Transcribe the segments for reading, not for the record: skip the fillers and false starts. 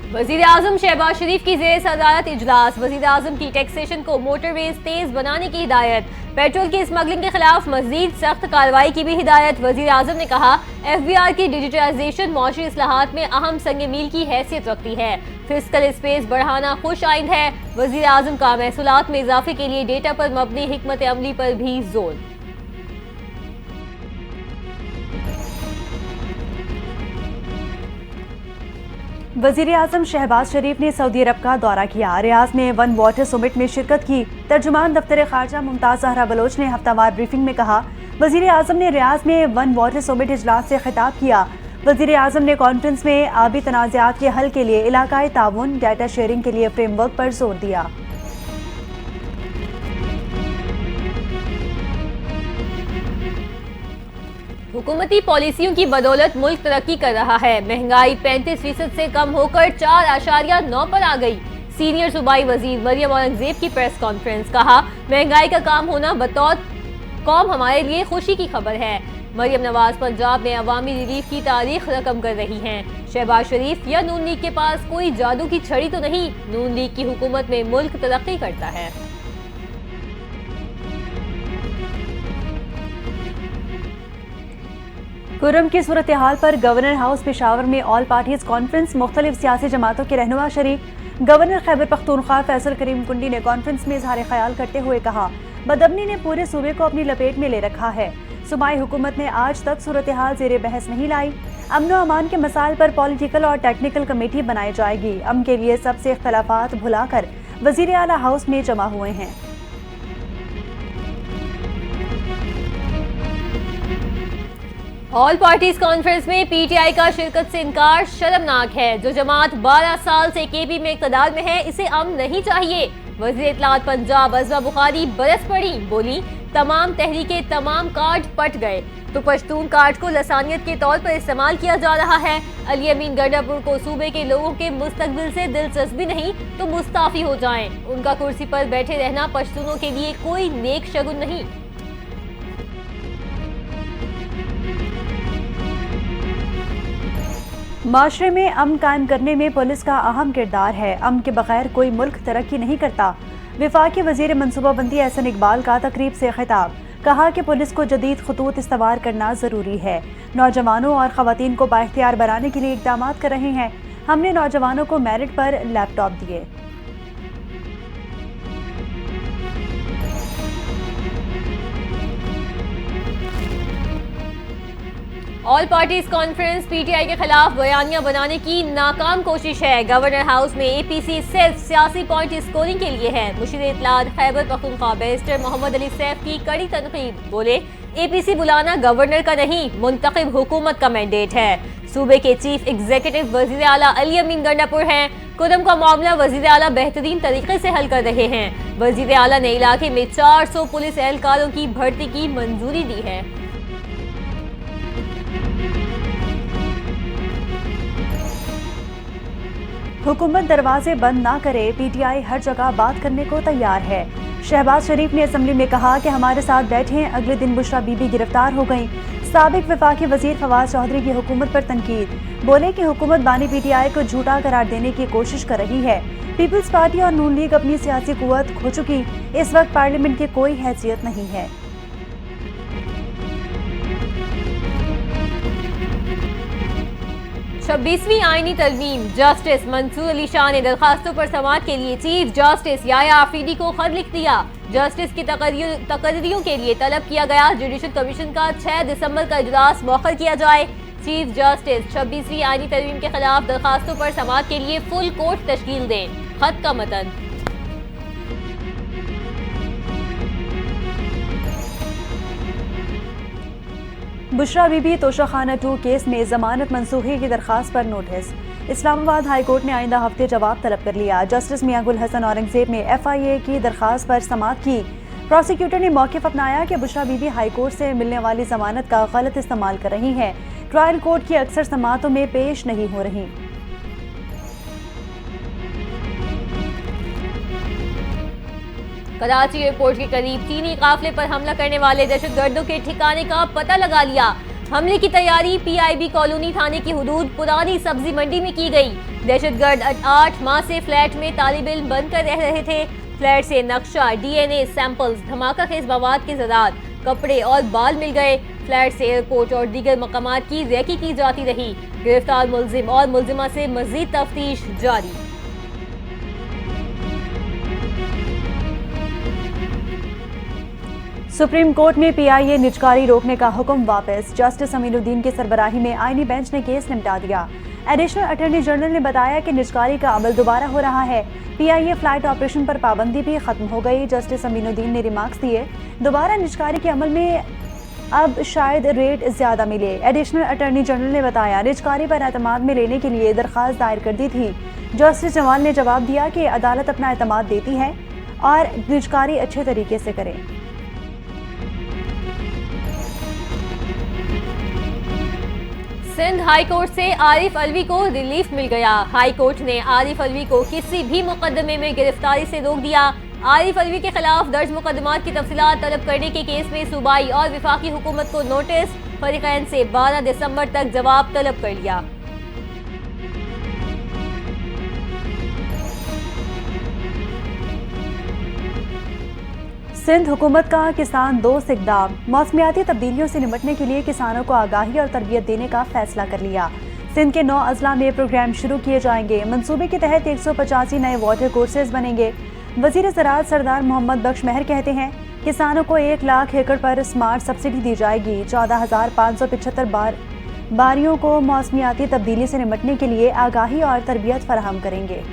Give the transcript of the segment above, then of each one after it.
वजीर आजम शहबाज शरीफ की ज़ेर सदारत इजलास। वजीर आजम की टैक्सेशन को मोटरवेज तेज बनाने की हिदायत। पेट्रोल की स्मगलिंग के खिलाफ मजीद सख्त कार्रवाई की भी हिदायत। वजीर आजम ने कहा FBR की डिजिटलाइजेशन मौशी इस्लाहात में अहम संग मील की हैसियत रखती है। फिस्कल स्पेस बढ़ाना खुश आइंद है। वजीर आजम का महसूलात में इजाफे के लिए डेटा पर मबनी हिकमत अमली पर भी जोर। वजीर आजम शहबाज शरीफ ने सऊदी अरब का दौरा किया। रियाज में वन वाटर समिट में शिरकत की। तर्जुमान दफ्तर खारजा मुमताज जहरा बलोच ने हफ्तावार ब्रीफिंग में कहा, वजीर आजम ने रियाज में वन वाटर समिट इजलास से खिताब किया। वजीर आजम ने कॉन्फ्रेंस में आबी तनाज़ात के हल के लिए इलाकाई ताउन, डाटा शेयरिंग के लिए फ्रेमवर्क पर जोर दिया। हुकूमती पॉलिसियों की बदौलत मुल्क तरक्की कर रहा है। महंगाई 35% से कम होकर 4.9 पर आ गई। सीनियर सूबाई वजीर मरियम औरंगजेब की प्रेस कॉन्फ्रेंस। कहा, महंगाई का काम होना बतौर कौम हमारे लिए खुशी की खबर है। मरियम नवाज पंजाब में अवामी रिलीफ की तारीख रकम कर रही हैं। शहबाज शरीफ या नून लीग के पास कोई जादू की छड़ी तो नहीं। नून लीग की हुकूमत में मुल्क तरक्की करता है। कुर्रम की सूरत हाल पर गवर्नर हाउस पेशावर में ऑल पार्टीज कॉन्फ्रेंस। मुख्तलिफ सियासी जमातों के रहनुमा शरीक। गवर्नर खैबर पख्तूनख्वा फैसल करीम कुंडी ने कॉन्फ्रेंस में इजहार ख्याल करते हुए कहा, बदअमनी ने पूरे सूबे को अपनी लपेट में ले रखा है। सूबाई हुकूमत ने आज तक सूरत हाल ज़ेरे बहस नहीं लाई। अमन व अमान के मसाइल पर पॉलिटिकल और टेक्निकल कमेटी बनाई जाएगी। अमन के लिए सबसे इख्तलाफात भुलाकर वजीर आला हाउस में जमा हुए हैं। ऑल पार्टीज कॉन्फ्रेंस में PTI का शिरकत से इनकार शर्मनाक है। जो जमात 12 साल से KB में इक़्तिदार में है, इसे अमन नहीं चाहिए। वज़ीर इत्तलात पंजाब अज़वा बुखारी बरस पड़ी, बोली तमाम तहरीकें तमाम कार्ड पट गए तो पश्तून कार्ड को लसानियत के तौर पर इस्तेमाल किया जा रहा है। अली अमीन गंडापुर को सूबे के लोगों के मुस्तकबिल से दिलचस्पी नहीं तो मुस्ताफी हो जाएं। उनका कुर्सी पर बैठे रहना पश्तूनों के लिए कोई नेक शगुन नहीं। माशरे में अमन कायम करने में पुलिस का अहम किरदार है। अमन के बगैर कोई मुल्क तरक्की नहीं करता। विफाकी वजीर मनसूबाबंदी एहसन इकबाल का तकरीब से खिताब। कहा कि पुलिस को जदीद खतूत इस्तवार करना ज़रूरी है। नौजवानों और ख़वातीन को बाइख्तियार बनाने के लिए इक़दाम कर रहे हैं। हमने नौजवानों को मेरिट पर लैपटॉप दिए। ऑल पार्टीज कॉन्फ्रेंस PTI के खिलाफ बयानिया बनाने की नाकाम कोशिश है। गवर्नर हाउस में APC सिर्फ सियासी पॉइंट स्कोरिंग के लिए है। मुशीर इत्तलात खैबर पख्तूनख्वा बैरिस्टर मोहम्मद अली सैफ की कड़ी तनकीद। बोले APC बुलाना गवर्नर का नहीं, मुंतखब हुकूमत का मैंडेट है। सूबे के चीफ एग्जीक्यूटिव वजीर आला अली अमीन गंडापुर हैं। कुर्रम का मामला वजीर आला बेहतरीन तरीके से हल कर रहे हैं। वजीर आला ने इलाके में 400 पुलिस एहलकारों की भर्ती की मंजूरी दी है। हुकूमत दरवाजे बंद ना करे, PTI हर जगह बात करने को तैयार है। शहबाज शरीफ ने असम्बली में कहा कि हमारे साथ बैठे। अगले दिन बुशरा बीबी गिरफ्तार हो गईं। साबिक वफाकी वजीर फवाद चौधरी की हुकूमत पर तनकीद। बोले कि हुकूमत बानी PTI को झूठा करार देने की कोशिश कर रही है। पीपल्स पार्टी और नून लीग अपनी सियासी कुव्वत खो चुकी। इस वक्त पार्लियामेंट की कोई हैसियत नहीं है। 26वीं आईनी तरमीम। जस्टिस मंसूर अली शाह ने दरखास्तों पर समाअत के लिए चीफ जस्टिस याया आफरीदी को खत लिख दिया। जस्टिस की तकर्रियों के लिए तलब किया गया जुडिशल कमीशन का 6 दिसंबर का इजलास मौखर किया जाए। चीफ जस्टिस 26वीं आईनी तरमीम के खिलाफ दरखास्तों पर समाअत के लिए फुल कोर्ट तश्कील दें। खत का मतन। बुशरा बीबी तोशाखाना 2 केस में जमानत मनसूखी की दरखास्त पर नोटिस। इस्लामाबाद हाई कोर्ट ने आइंदा हफ्ते जवाब तलब कर लिया। जस्टिस मियां गुल हसन औरंगजेब ने FIA की दरखास्त पर समाअत की। प्रोसिक्यूटर ने मौक़िफ़ अपनाया कि बुशरा बीबी हाई कोर्ट से मिलने वाली जमानत का गलत इस्तेमाल कर रही हैं। ट्रायल कोर्ट की अक्सर समाअतों में पेश नहीं हो रही। कराची एयरपोर्ट के करीब चीनी काफिले पर हमला करने वाले दहशतगर्दों के ठिकाने का पता लगा लिया। हमले की तैयारी पीआईबी कॉलोनी थाने की हुदूद पुरानी सब्जी मंडी में की गई। दहशतगर्द 8 माह से फ्लैट में तालिब इल्म बनकर रह रहे थे। फ्लैट से नक्शा, डीएनए सैंपल्स, धमाका खेज मवाद के ज़रात, कपड़े और बाल मिल गए। फ्लैट से एयरपोर्ट और दीगर मकामात की रेकी की जाती रही। गिरफ्तार मुलजिम और मुलजिमा से मजीद तफ्तीश जारी। सुप्रीम कोर्ट में पीआईए निजकारी रोकने का हुक्म वापस। जस्टिस अमीनुद्दीन की सरबराही में आईनी बेंच ने केस निपटा दिया। एडिशनल अटॉर्नी जनरल ने बताया कि निजकारी का अमल दोबारा हो रहा है। पीआईए फ्लाइट ऑपरेशन पर पाबंदी भी खत्म हो गई। जस्टिस अमीनुद्दीन ने रिमार्क्स दिए, दोबारा निजकारी के अमल में अब शायद रेट ज्यादा मिले। एडिशनल अटॉर्नी जनरल ने बताया, निजकारी पर एतमाद में लेने के लिए दरख्वास्त दायर कर दी थी। जस्टिस जमाल ने जवाब दिया कि अदालत अपना एतमाद देती है और निजकारी अच्छे तरीके से करें। सिंध हाई कोर्ट से आरिफ अलवी को रिलीफ मिल गया। हाई कोर्ट ने आरिफ अलवी को किसी भी मुकदमे में गिरफ्तारी से रोक दिया। आरिफ अलवी के खिलाफ दर्ज मुकदमात की तफसीलात तलब करने के केस में सूबाई और विफाकी हुकूमत को नोटिस, फरीकैन से 12 दिसंबर तक जवाब तलब कर लिया। सिंध हुकूमत का किसान दोस्त इक़दाम। मौसमियाती तब्दीलियों से निपटने के लिए किसानों को आगाही और तरबियत देने का फैसला कर लिया। सिंध के 9 अजला में प्रोग्राम शुरू किए जाएंगे। मंसूबे के तहत 185 नए वाटर कोर्सेज बनेंगे। वजीर ज़राअत सरदार मोहम्मद बख्श महर कहते हैं, किसानों को 1 लाख एकड़ पर स्मार्ट सब्सिडी दी जाएगी। 14,575 बारियों को मौसमियाती तब्दीली से निपटने के लिए आगाही और तरबियत फराहम करेंगे।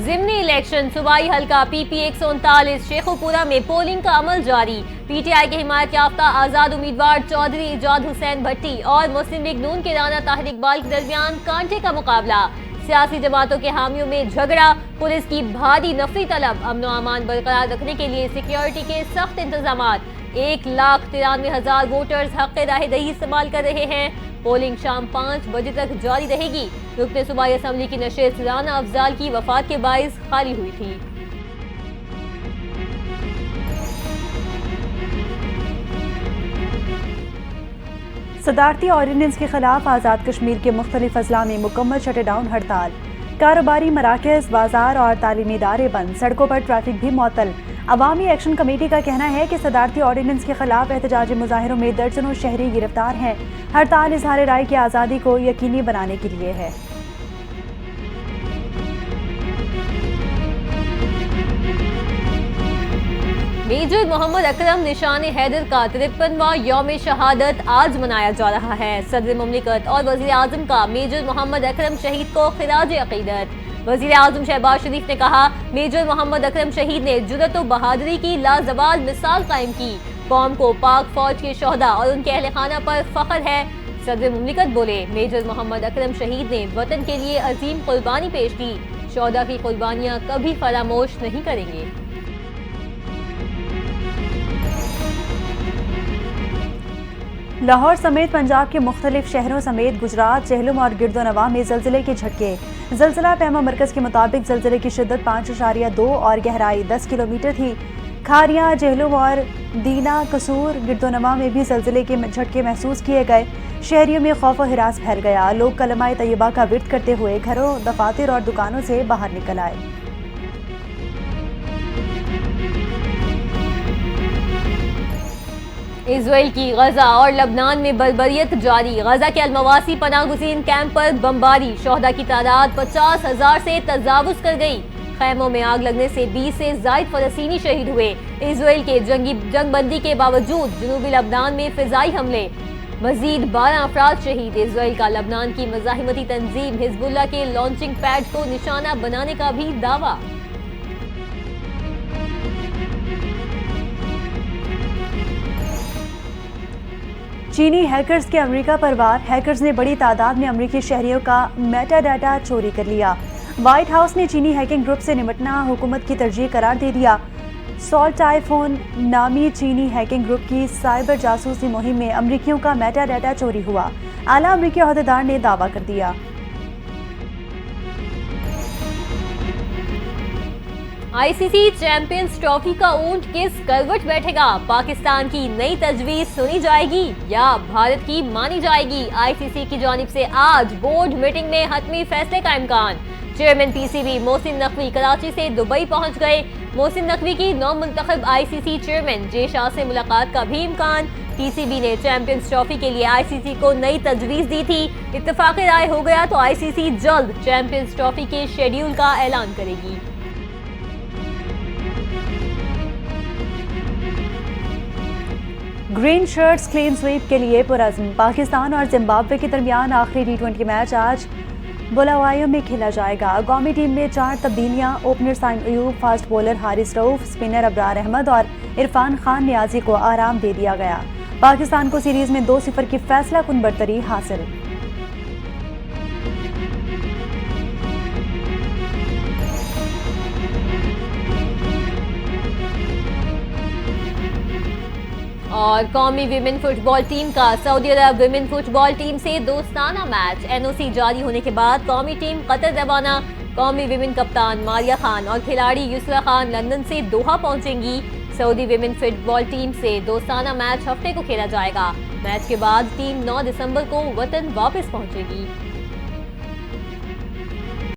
ज़िमनी इलेक्शन सूबाई हल्का पीपी 139 शेखुपुरा में पोलिंग का अमल जारी। पीटीआई के हिमायत याफ्ता आज़ाद उम्मीदवार चौधरी इजाद हुसैन भट्टी और मुस्लिम लीग नून के राना ताहिर इकबाल के दरमियान कांटे का मुकाबला। सियासी जमातों के हामियों में झगड़ा, पुलिस की भारी नफरी तलब। अमन व अमान बरकरार रखने के लिए सिक्योरिटी के सख्त इंतजामात। 1,93,000 वोटर्स हक़ राह दही इस्तेमाल कर रहे हैं। पोलिंग शाम 5 बजे तक जारी रहेगी। रुकने सूबाई असम्बली की नशिस्त राना अफजाल की वफात के बाइस खाली हुई थी। सदारती ऑर्डिनेंस के खिलाफ आज़ाद कश्मीर के मुख्तलिफ अजला में मुकम्मल शटडाउन हड़ताल। कारोबारी मराकज़, बाजार और तालीमी इदारे बंद। सड़कों पर ट्रैफिक भी मुअत्तल। अवामी एक्शन कमेटी का कहना है कि सदारती ऑर्डिनेंस के खिलाफ एहतजाजी मुजाहिरों में दर्जनों शहरी गिरफ्तार हैं। हड़ताल इजहार राय की आज़ादी को यकीनी बनाने के लिए है। मेजर मोहम्मद अकरम निशान हैदर का 53वां यौम शहादत आज मनाया जा रहा है। सदर मुमलिकत और वज़ीर आज़म का मेजर मोहम्मद अकरम शहीद को खिराज अक़ीदत। वज़ीर आज़म शहबाज शरीफ ने कहा, मेजर मोहम्मद अकरम शहीद ने जुर्रत और बहादुरी की लाजवाल मिसाल कायम की। कौम को पाक फौज के शोहदा और उनके अहले खाना पर फख्र है। सदर मुमलिकत बोले, मेजर मोहम्मद अकरम शहीद ने वतन के लिए अजीम कुर्बानी पेश की। शोहदा की कुर्बानियाँ कभी फरामोश नहीं करेंगे। लाहौर समेत पंजाब के मुख्तलिफ शहरों समेत गुजरात, चेहलम और गिरदोनवा में जल्जले के झटके। जल्जला पैमा मरकज के मुताबिक जल्जले की शिद्दत 5.2 और गहराई 10 किलोमीटर थी। खारियां, जेहलम और दीना, कसूर, गिरदोनवा में भी जल्जले के झटके महसूस किए गए। शहरियों में खौफ और हिरास फैल गया। लोग कलमाए तैयबा का विर्द करते हुए घरों, दफातर और दुकानों से बाहर निकल आए। इजराइल की गजा और लबनान में बर्बरियत जारी। गजा के अलमवासी पनाहगुज़ीन कैंप पर बमबारी। शोहदा की तादाद 50,000 से तजावुज़ कर गई। खैमों में आग लगने से 20 से ज़ायद फ़लस्तीनी शहीद हुए। इजराइल के जंगबंदी के बावजूद जनूबी लबनान में फ़िज़ाई हमले। मज़ीद 12 अफराद शहीद। इजराइल का लबनान की मज़ाहिमती तंजीम हिज़्बुल्लाह के लॉन्चिंग पैड को निशाना बनाने का भी दावा। चीनी हैकर्स के अमेरिका पर वार। हैकर्स ने बड़ी तादाद में अमेरिकी शहरियों का मेटा डाटा चोरी कर लिया। व्हाइट हाउस ने चीनी हैकिंग ग्रुप से निपटना हुकूमत की तरजीह करार दे दिया। सॉल्ट आईफोन नामी चीनी हैकिंग ग्रुप की साइबर जासूसी मुहिम में अमेरिकियों का मेटा डाटा चोरी हुआ। आला अमेरिकी अहदेदार ने दावा कर दिया। आईसीसी चैंपियंस ट्रॉफी का ऊंट किस करवट बैठेगा? पाकिस्तान की नई तजवीज सुनी जाएगी या भारत की मानी जाएगी? आईसीसी की जानिब से आज बोर्ड मीटिंग में हतमी फैसले का इम्कान। चेयरमैन पीसीबी मोहसिन नकवी कराची से दुबई पहुंच गए। मोहसिन नकवी की नौ मुंतखब आईसीसी चेयरमैन जे शाह से मुलाकात का भी इम्कान। पीसीबी ने चैंपियंस ट्रॉफी के लिए आईसीसी को नई तजवीज दी थी। इत्तेफाक राय हो गया तो आईसीसी जल्द चैंपियंस ट्रॉफी के शेड्यूल का ऐलान करेगी। ग्रीन शर्ट्स क्लीन स्वीप के लिए पुरज़्म। पाकिस्तान और जिम्बाब्वे के दरमियान आखिरी T20 मैच आज बुलावायो में खेला जाएगा। कौमी टीम में 4 तब्दीलियां। Opener Saim Ayub, fast bowler Haris Rauf, spinner Abrar Ahmed और इरफान खान नियाजी को आराम दे दिया गया। पाकिस्तान को सीरीज में 2-0 की फैसला कुन बरतरी हासिल। और कौमी विमेन फुटबॉल टीम का सऊदी अरब विमेन फुटबॉल टीम से दोस्ताना मैच। एनओसी जारी होने के बाद कौमी टीम कतर रवाना। कौमी विमेन कप्तान मारिया खान और खिलाड़ी युसरा खान लंदन से दोहा पहुंचेंगी। सऊदी विमेन फुटबॉल टीम से दोस्ताना मैच हफ्ते को खेला जाएगा। मैच के बाद टीम 9 दिसंबर को वतन वापस पहुंचेगी।